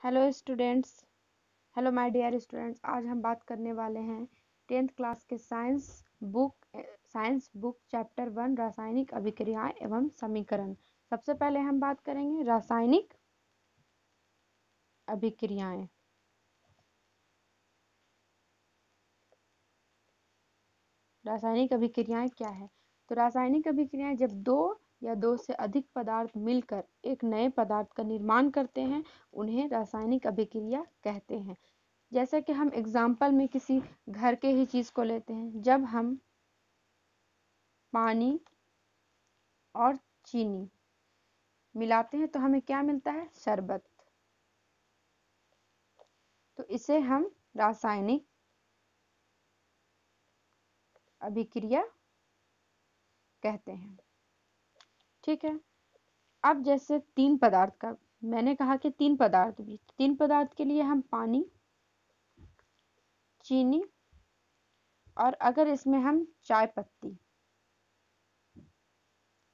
Hello students. Hello my dear students. आज हम बात करने वाले हैं 10th क्लास के साइंस बुक चैप्टर 1 रासायनिक अभिक्रियाएं एवं समीकरण। सबसे पहले हम बात करेंगे रासायनिक अभिक्रियाएं। रासायनिक अभिक्रियाएं क्या है? तो रासायनिक अभिक्रियाएं जब दो या दो से अधिक पदार्थ मिलकर एक नए पदार्थ का निर्माण करते हैं उन्हें रासायनिक अभिक्रिया कहते हैं। जैसे कि हम एग्जाम्पल में किसी घर के ही चीज को लेते हैं। जब हम पानी और चीनी मिलाते हैं तो हमें क्या मिलता है? शरबत। तो इसे हम रासायनिक अभिक्रिया कहते हैं। ठीक है। अब जैसे तीन पदार्थ का मैंने कहा कि तीन पदार्थ के लिए हम पानी, चीनी और अगर इसमें हम चाय पत्ती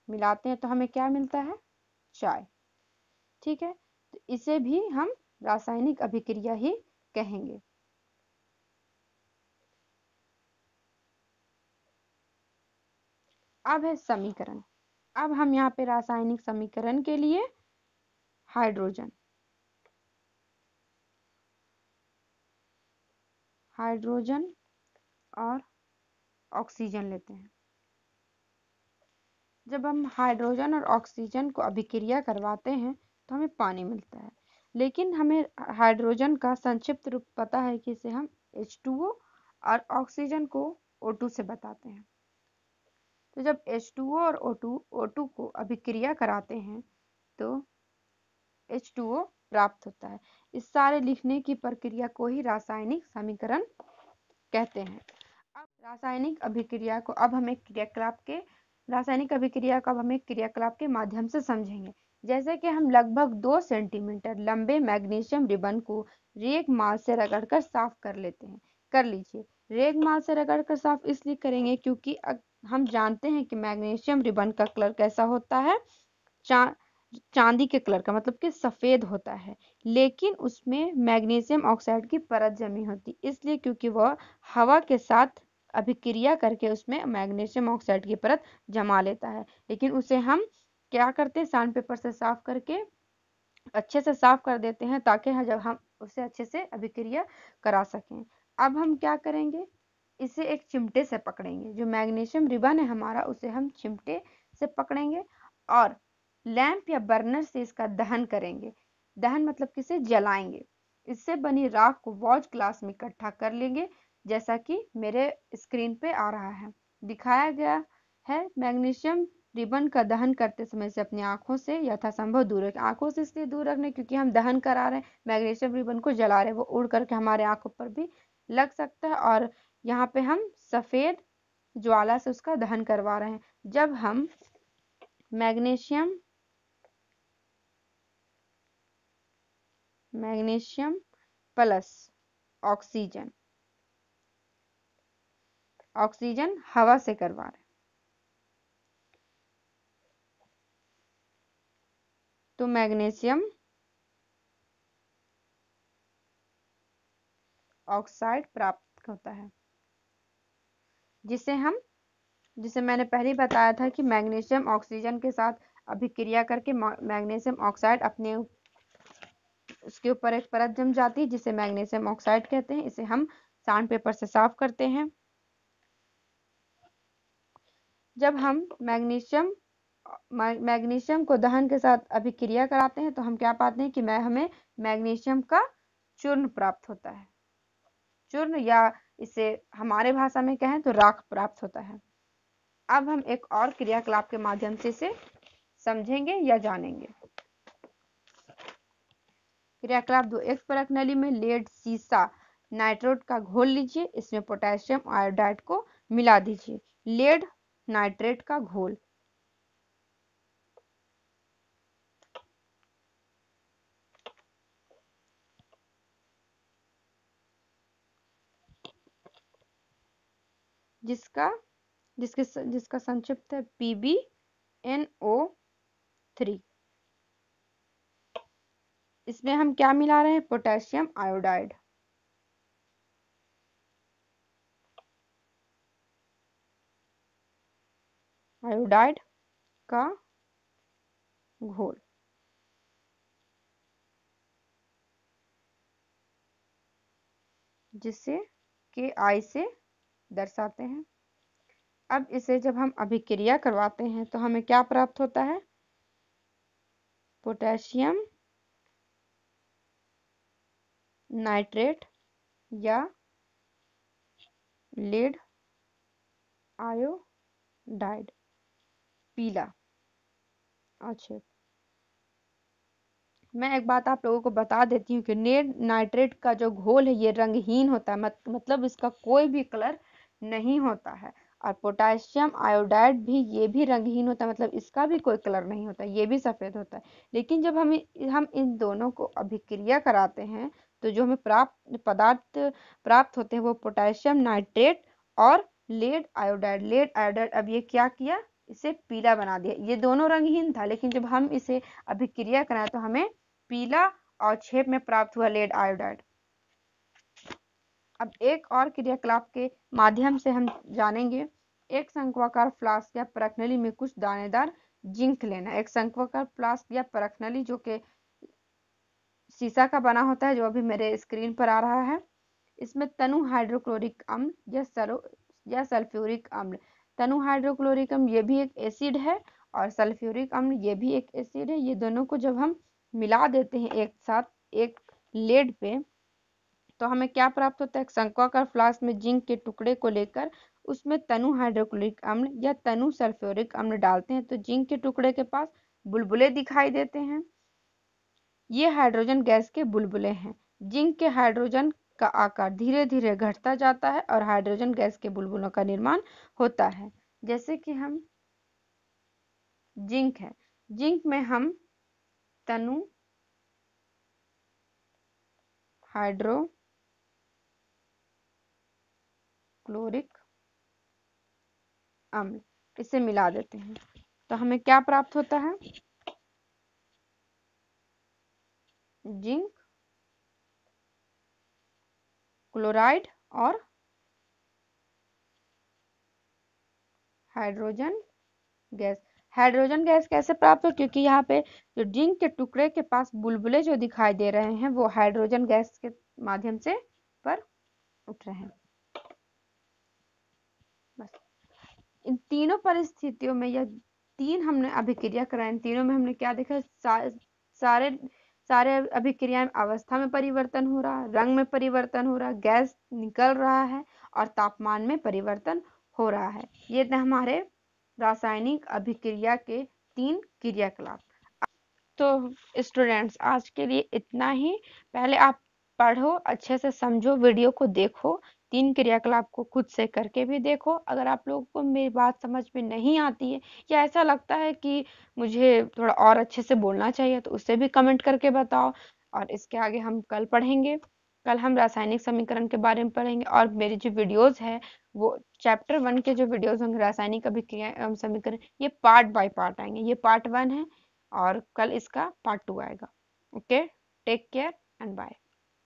मिलाते हैं तो हमें क्या मिलता है? चाय। ठीक है। तो इसे भी हम रासायनिक अभिक्रिया ही कहेंगे। अब है समीकरण। अब हम यहाँ पे रासायनिक समीकरण के लिए हाइड्रोजन और ऑक्सीजन लेते हैं। जब हम हाइड्रोजन और ऑक्सीजन को अभिक्रिया करवाते हैं तो हमें पानी मिलता है। लेकिन हमें हाइड्रोजन का संक्षिप्त रूप पता है कि इसे हम H2O और ऑक्सीजन को O2 से बताते हैं। तो जब H2O और O2 को अभिक्रिया कराते हैं तो H2O प्राप्त होता है। इस सारे लिखने की प्रक्रिया को ही रासायनिक समीकरण कहते हैं। अब रासायनिक अभिक्रिया को अब हमें क्रियाकलाप के माध्यम से समझेंगे। जैसे कि हम लगभग 2 सेंटीमीटर लंबे मैग्नीशियम रिबन को रेगमाल से रगड़कर साफ कर लीजिए। रेगमाल से रगड़कर साफ इसलिए करेंगे क्योंकि हम जानते हैं कि मैग्नीशियम रिबन का कलर कैसा होता है? चांदी के कलर का, मतलब कि सफेद होता है। लेकिन उसमें मैग्नीशियम ऑक्साइड की परत जमी होती, इसलिए क्योंकि वह हवा के साथ अभिक्रिया करके उसमें मैग्नीशियम ऑक्साइड की परत जमा लेता है। लेकिन उसे हम क्या करते हैं? सैंड पेपर से साफ करके अच्छे से साफ कर देते हैं ताकि जब हम उसे अच्छे से अभिक्रिया करा सकें। अब हम क्या करेंगे? इसे एक चिमटे से पकड़ेंगे। जो मैग्नीशियम रिबन है हमारा उसे हम चिमटे से पकड़ेंगे और लैंप या बर्नर से इसका दहन करेंगे। दहन मतलब किसे? जलाएंगे। इससे बनी राख को वॉच ग्लास में इकट्ठा कर लेंगे, जैसा कि मेरे स्क्रीन पे आ रहा है, दिखाया गया है। मैग्नीशियम रिबन का दहन करते समय से अपनी आंखों से यथासंभव दूर रखें। आंखों से इसलिए दूर रखने क्योंकि हम दहन करा रहे हैं, मैग्नीशियम रिबन को जला रहे हैं, वो उड़ करके हमारे आंखों पर भी लग सकता है और यहाँ पे हम सफेद ज्वाला से उसका दहन करवा रहे हैं। जब हम मैग्नीशियम प्लस ऑक्सीजन हवा से करवा रहे हैं तो मैग्नीशियम ऑक्साइड प्राप्त होता है, जिसे मैंने पहले बताया था कि मैग्नीशियम ऑक्सीजन के साथ अभिक्रिया करके मैग्नीशियम ऑक्साइड अपने उसके ऊपर एक परत जम जाती है जिसे मैग्नीशियम ऑक्साइड कहते हैं। इसे हम सैंड पेपर से साफ करते हैं। जब हम मैग्नीशियम को दहन के साथ अभिक्रिया कराते हैं तो हम क्या पाते हैं कि हमें मैग्नीशियम का चूर्ण प्राप्त होता है। चूर्ण, या इसे हमारे भाषा में कहें तो राख प्राप्त होता है। अब हम एक और क्रियाकलाप के माध्यम से इसे समझेंगे या जानेंगे। क्रियाकलाप 2। एक परख नली में लेड सीसा नाइट्रेट का घोल लीजिए। इसमें पोटेशियम आयोडाइड को मिला दीजिए। लेड नाइट्रेट का घोल जिसका संक्षिप्त है PbNO3। इसमें हम क्या मिला रहे हैं? Potassium iodide. आयोडाइड का घोल, जिसे KI से दर्शाते हैं। अब इसे जब हम अभिक्रिया करवाते हैं तो हमें क्या प्राप्त होता है? पोटेशियम नाइट्रेट या लेड आयोडाइड, पीला। अच्छा, मैं एक बात आप लोगों को बता देती हूँ कि लेड नाइट्रेट का जो घोल है ये रंगहीन होता है, मतलब इसका कोई भी कलर नहीं होता है। और पोटेशियम आयोडाइड भी, ये भी रंगहीन होता है, मतलब इसका भी कोई कलर नहीं होता, ये भी सफेद होता है। लेकिन जब हम इन दोनों को अभिक्रिया कराते हैं तो जो हमें पदार्थ प्राप्त होते हैं वो पोटेशियम नाइट्रेट और लेड आयोडाइड। लेड आयोडाइड अब ये क्या किया? इसे पीला बना दिया। ये दोनों रंगहीन था, लेकिन जब हम इसे अभिक्रिया कराएं तो हमें पीला और छेप में प्राप्त हुआ लेड आयोडाइड। अब एक और क्रियाकलाप के माध्यम से हम जानेंगे। एक शंक्वाकार फ्लास्क या परखनली में कुछ दानेदार जिंक लेना। एक शंक्वाकार फ्लास्क या परखनली जो कि शीशा का बना होता है, जो अभी मेरे स्क्रीन पर आ रहा है, इसमें तनु हाइड्रोक्लोरिक अम्ल या सल्फ्यूरिक अम्ल। तनु हाइड्रोक्लोरिक अम्ल ये भी एक एसिड है और सल्फ्यूरिक अम्ल ये भी एक एसिड है। ये दोनों को जब हम मिला देते हैं एक साथ एक लेड पे तो हमें क्या प्राप्त होता है? शंक्वाकार फ्लास्क में जिंक के टुकड़े को लेकर उसमें तनु हाइड्रोक्लोरिक अम्ल या तनु सल्फ्यूरिक अम्ल डालते हैं तो जिंक के टुकड़े के पास बुलबुले दिखाई देते हैं। ये हाइड्रोजन गैस के बुलबुले हैं। जिंक के हाइड्रोजन का आकार धीरे धीरे घटता जाता है और हाइड्रोजन गैस के बुलबुलों का निर्माण होता है। जैसे कि हम जिंक है, जिंक में हम तनु हाइड्रोक्लोरिक अम्ल इसे मिला देते हैं तो हमें क्या प्राप्त होता है? जिंक क्लोराइड और हाइड्रोजन गैस। हाइड्रोजन गैस कैसे प्राप्त हो? क्योंकि यहाँ पे जो जिंक के टुकड़े के पास बुलबुले जो दिखाई दे रहे हैं वो हाइड्रोजन गैस के माध्यम से पर उठ रहे हैं। बस इन तीनों परिस्थितियों में यह तीन हमने अभिक्रिया कराई, इन तीनों में हमने क्या देखा? सारे सारे अभिक्रिया में अवस्था में परिवर्तन हो रहा, रंग में परिवर्तन हो रहा, गैस निकल रहा है और तापमान में परिवर्तन हो रहा है। ये थे हमारे रासायनिक अभिक्रिया के 3 क्रियाकलाप। तो स्टूडेंट्स आज के लिए इतना ही। पहले आप पढ़ो, अच्छे से समझो, वीडियो को देखो, 3 क्रियाकलाप को खुद से करके भी देखो। अगर आप लोगों को मेरी बात समझ में नहीं आती है या ऐसा लगता है कि मुझे थोड़ा और अच्छे से बोलना चाहिए तो उसे भी कमेंट करके बताओ। और इसके आगे हम कल पढ़ेंगे। कल हम रासायनिक समीकरण के बारे में पढ़ेंगे और मेरी जो वीडियोस है वो चैप्टर 1 के जो वीडियोस होंगे रासायनिक अभिक्रिया एवं समीकरण, ये पार्ट बाय पार्ट आएंगे। ये पार्ट 1 है और कल इसका पार्ट 2 आएगा। Okay, take care and bye.